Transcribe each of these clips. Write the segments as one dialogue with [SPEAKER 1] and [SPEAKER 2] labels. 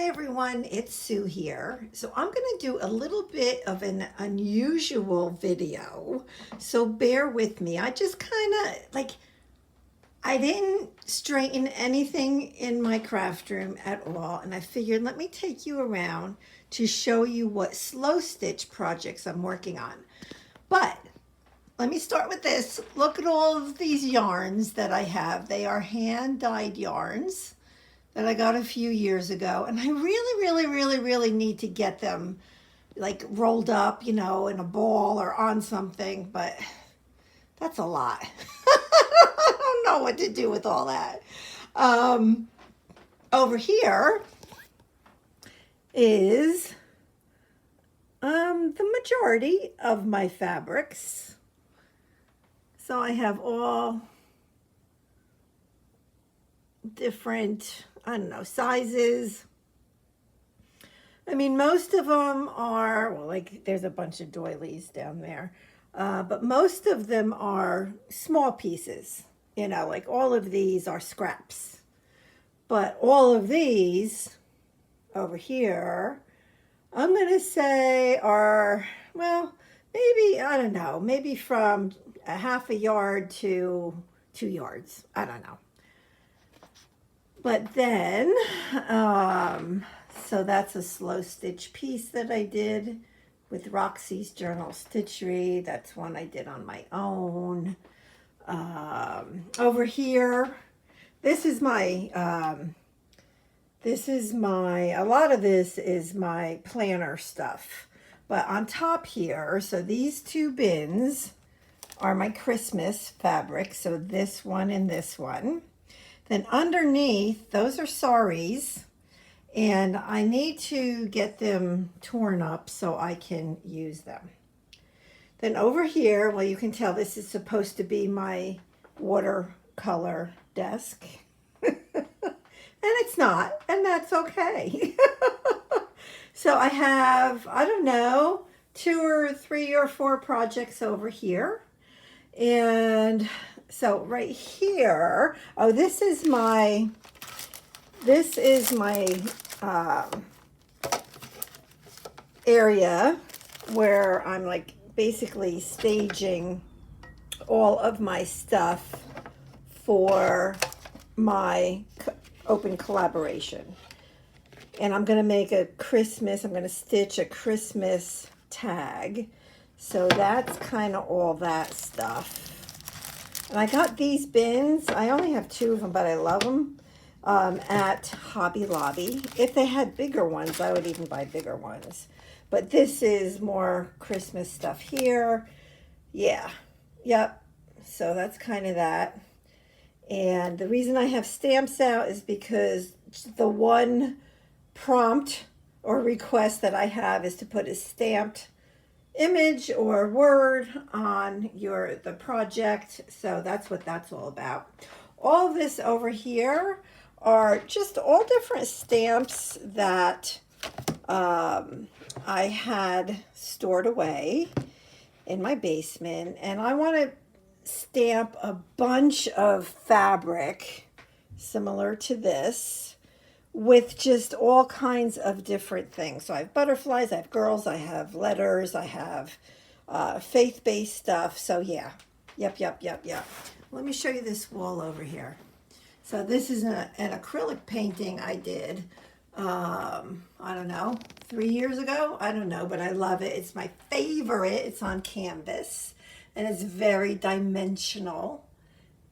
[SPEAKER 1] Hey everyone, it's Sue here. So I'm going to do a little bit of an unusual video. So bear with me. I just kind of I didn't straighten anything in my craft room at all. And I figured let me take you around to show you what slow stitch projects I'm working on. But let me start with this. Look at all of these yarns that I have. They are hand dyed yarns that I got a few years ago, and I really need to get them like rolled up, in a ball or on something, but that's a lot. I don't know what to do with all that. Um, Over here is the majority of my fabrics. So I have all different, I don't know, sizes. I mean, most of them are, well, like there's a bunch of doilies down there, but most of them are small pieces. Like all of these are scraps. But all of these over here, I'm going to say are, well, maybe, I don't know, maybe from a half a yard to 2 yards. I don't know. But then, so that's a slow stitch piece that I did with Roxy's Journal Stitchery. That's one I did on my own. Over here, this is my, a lot of this is my planner stuff. But on top here, so these two bins are my Christmas fabric. So this one and this one. Then underneath, those are saris, and I need to get them torn up so I can use them. Then over here, well, you can tell this is supposed to be my watercolor desk. And it's not, and that's okay. So I have, I don't know, 2 or 3 or 4 projects over here. And so right here, oh, this is my area where I'm like basically staging all of my stuff for my open collaboration. And I'm going to make I'm going to stitch a Christmas tag. So that's kind of all that stuff. And I got these bins. I only have 2 of them, but I love them, at Hobby Lobby. If they had bigger ones, I would even buy bigger ones. But this is more Christmas stuff here. Yeah. Yep. So that's kind of that. And the reason I have stamps out is because the one prompt or request that I have is to put a stamped image or word on the project. So that's what that's all about. All of this over here are just all different stamps that I had stored away in my basement, and I want to stamp a bunch of fabric similar to this with just all kinds of different things. So I have butterflies, I have girls, I have letters, I have faith-based stuff. So yeah, yep. Let me show you this wall over here. So this is an acrylic painting I did, I don't know, 3 years ago? I don't know, but I love it. It's my favorite. It's on canvas, and it's very dimensional,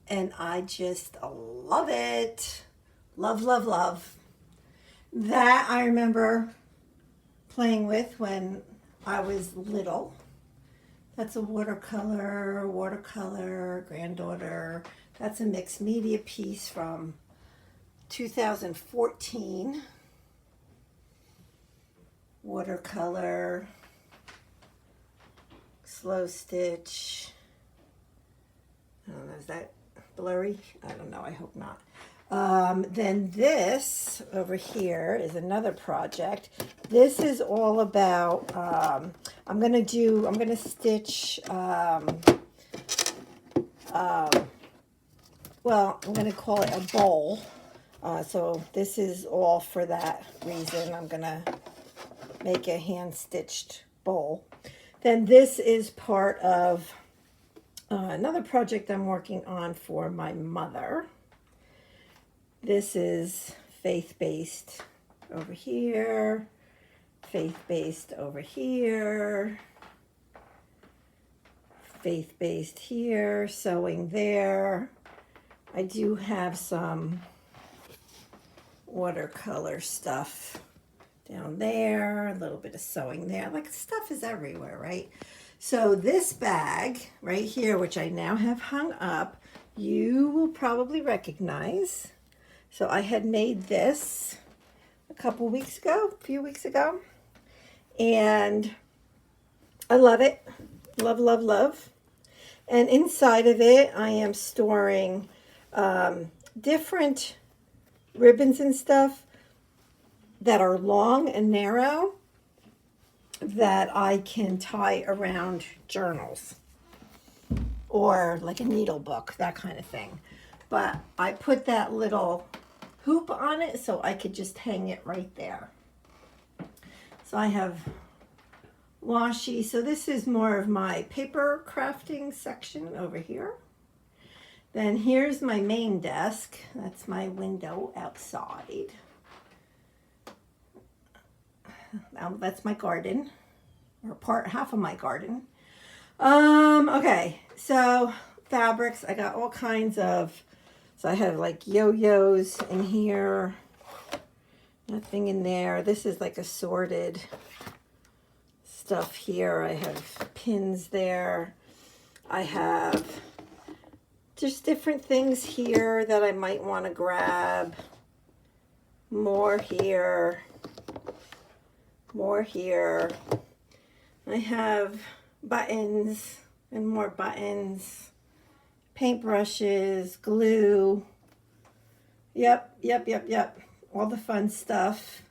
[SPEAKER 1] and I just love it. Love. That I remember playing with when I was little. That's a watercolor, granddaughter. That's a mixed media piece from 2014. Watercolor, slow stitch. I don't know, is that blurry? I don't know, I hope not. Then this over here is another project. This is all about, I'm going to stitch, well, I'm going to call it a bowl So this is all for that reason. I'm gonna make a hand-stitched bowl. Then this is part of another project I'm working on for my mother. This is faith-based over here, faith-based over here, faith-based here, sewing there. I do have some watercolor stuff down there, a little bit of sewing there. Like, stuff is everywhere, right? So this bag right here, which I now have hung up, you will probably recognize. So I had made this a few weeks ago, and I love it. Love, love, love. And inside of it, I am storing different ribbons and stuff that are long and narrow that I can tie around journals or like a needle book, that kind of thing. But I put that little hoop on it so I could just hang it right there. So I have washi. So this is more of my paper crafting section over here. Then here's my main desk. That's my window outside. That's my garden, or half of my garden. Okay, so fabrics, I got all kinds of, so I have like yo-yos in here, nothing in there. This is like assorted stuff here. I have pins there. I have just different things here that I might want to grab. More here. More here. I have buttons and more buttons, paintbrushes, glue. Yep. All the fun stuff.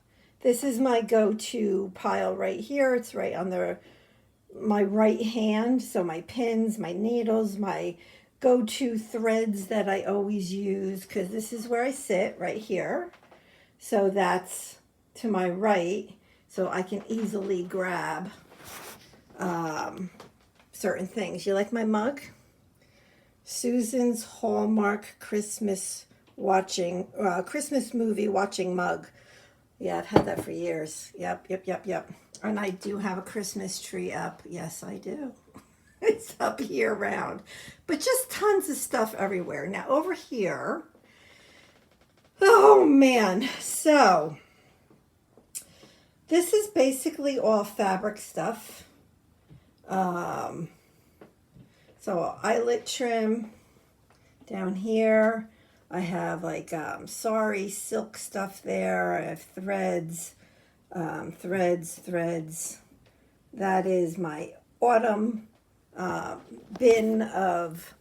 [SPEAKER 1] This is my go-to pile right here. It's right on my right hand. So my pins, my needles, my go-to threads that I always use, because this is where I sit right here. So that's to my right. So I can easily grab certain things. You like my mug? Susan's Hallmark Christmas movie watching mug. Yeah, I've had that for years. Yep. And I do have a Christmas tree up. Yes, I do. It's up year round. But just tons of stuff everywhere. Now over here, oh man, so this is basically all fabric stuff. So eyelet trim down here. I have like sari silk stuff there. I have threads, threads. That is my autumn bin of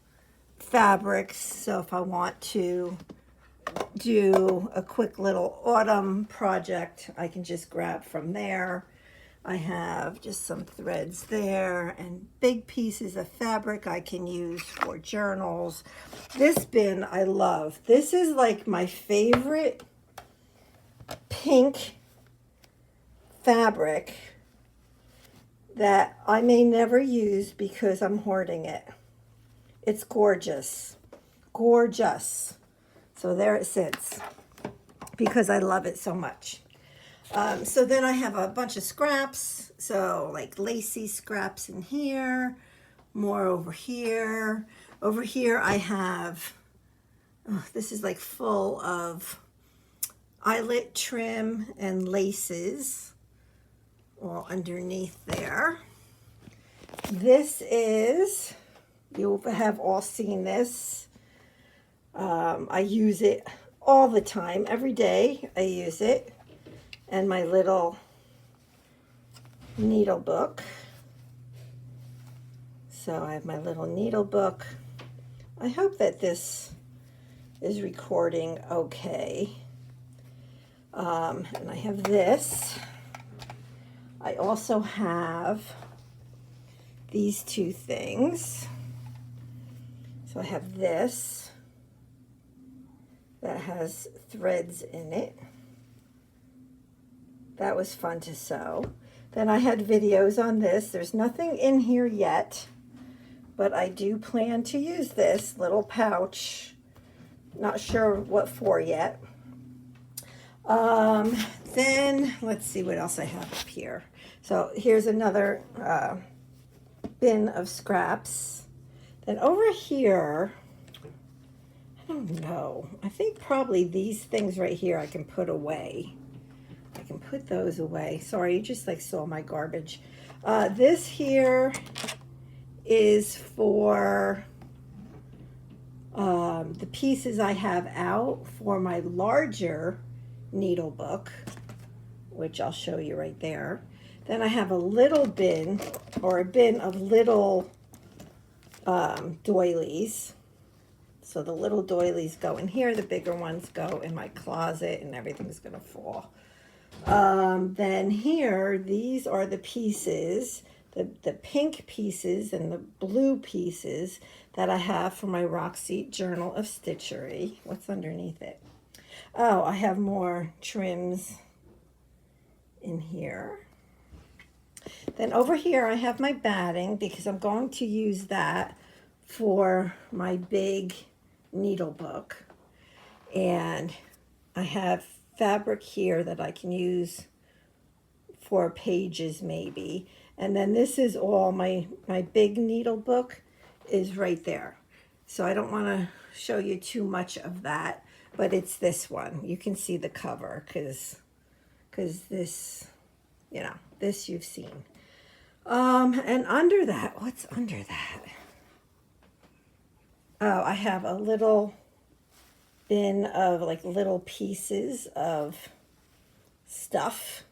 [SPEAKER 1] fabrics. So if I want to do a quick little autumn project, I can just grab from there. I have just some threads there and big pieces of fabric I can use for journals. This bin I love. This is like my favorite pink fabric that I may never use because I'm hoarding it. It's gorgeous. Gorgeous. So there it sits because I love it so much. So then I have a bunch of scraps. So like lacy scraps in here, more over here. Over here I have, this is like full of eyelet trim and laces all underneath there. This is, you have all seen this. I use it all the time, every day I use it. And my little needle book. So I have my little needle book. I hope that this is recording okay. And I have this. I also have these two things. So I have this that has threads in it. That was fun to sew. Then I had videos on this. There's nothing in here yet, but I do plan to use this little pouch. Not sure what for yet. Then let's see what else I have up here. So here's another bin of scraps. Then over here, I don't know. I think probably these things right here I can put away. I can put those away. Sorry, you just like saw my garbage. This here is for the pieces I have out for my larger needle book, which I'll show you right there. Then I have a little bin, or a bin of little doilies. So the little doilies go in here, the bigger ones go in my closet, and everything's gonna fall. Then here, these are the pieces, the pink pieces and the blue pieces that I have for my Roxy Journal of Stitchery. What's underneath it? Oh, I have more trims in here. Then over here I have my batting because I'm going to use that for my big needle book. And I have fabric here that I can use for pages maybe. And then this is all my big needle book is right there. So I don't want to show you too much of that, but it's this one. You can see the cover because this, you know, this you've seen. And under that, what's under that? Oh, I have a little bin of like little pieces of stuff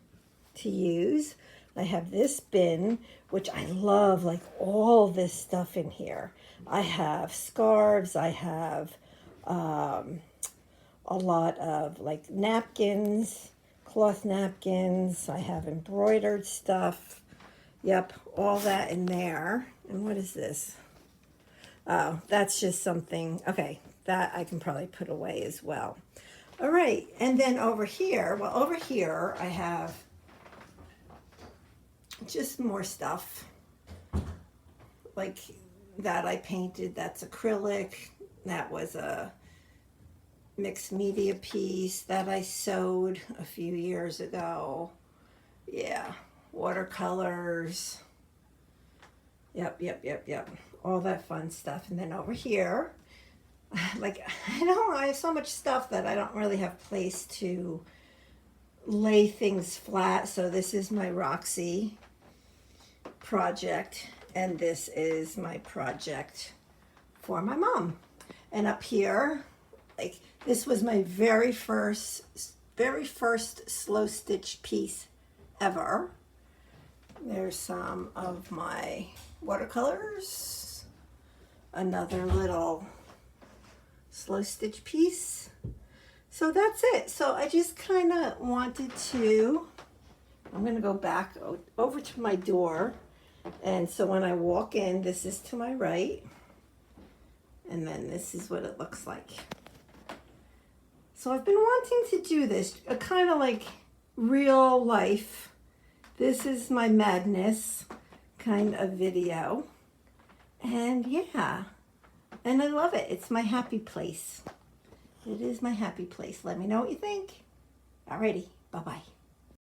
[SPEAKER 1] to use. I have this bin, which I love, like all this stuff in here. I have scarves, I have a lot of like napkins, cloth napkins, I have embroidered stuff. Yep, all that in there. And what is this? Oh, that's just something, okay, that I can probably put away as well. All right, and then over here, well, over here I have just more stuff like that I painted. That's acrylic. That was a mixed media piece that I sewed a few years ago. Yeah, watercolors. Yep. All that fun stuff. And then over here, like, I have so much stuff that I don't really have place to lay things flat. So this is my Roxy project, and this is my project for my mom. And up here, like, this was my very first slow stitch piece ever. There's some of my watercolors, another little slow stitch piece. So that's it. So I just kind of wanted to, I'm going to go back over to my door. And so when I walk in, this is to my right. And then this is what it looks like. So I've been wanting to do this, a kind of like real life. This is my madness kind of video. And yeah, and I love it. It's my happy place. It is my happy place. Let me know what you think. Alrighty, bye-bye.